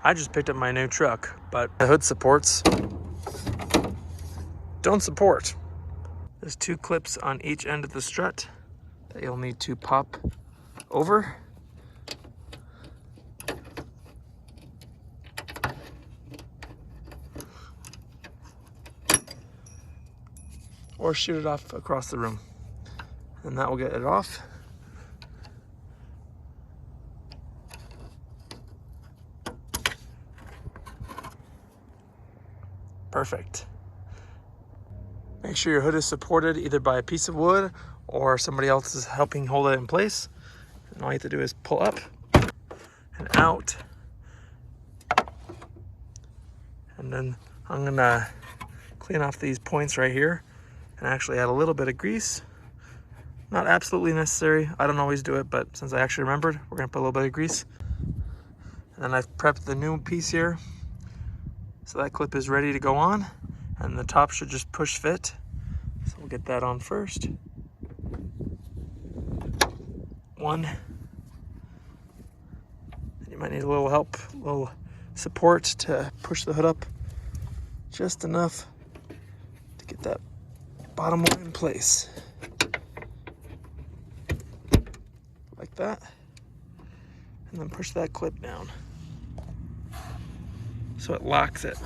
I just picked up my new truck, but the hood supports don't support. There's 2 clips on each end of the strut that you'll need to pop over. Or shoot it off across the room. And that will get it off. Perfect. Make sure your hood is supported either by a piece of wood or somebody else is helping hold it in place. And all you have to do is pull up and out. And then I'm gonna clean off these points right here and actually add a little bit of grease. Not absolutely necessary. I don't always do it, but since I actually remembered, we're gonna put a little bit of grease. And then I've prepped the new piece here. So that clip is ready to go on, and the top should just push fit. So we'll get that on first. 1. And you might need a little help, a little support to push the hood up just enough to get that bottom one in place. Like that. And then push that clip down so it locks it.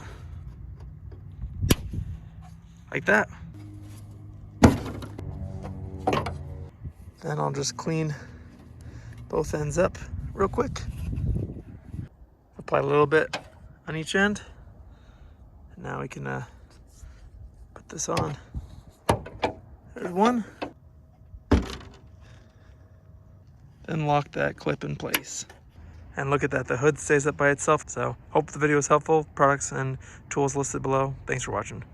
Like that. Then I'll just clean both ends up real quick. Apply a little bit on each end. And now we can put this on. There's one. Then lock that clip in place. And look at that, the hood stays up by itself. So hope the video was helpful. Products and tools listed below. Thanks for watching.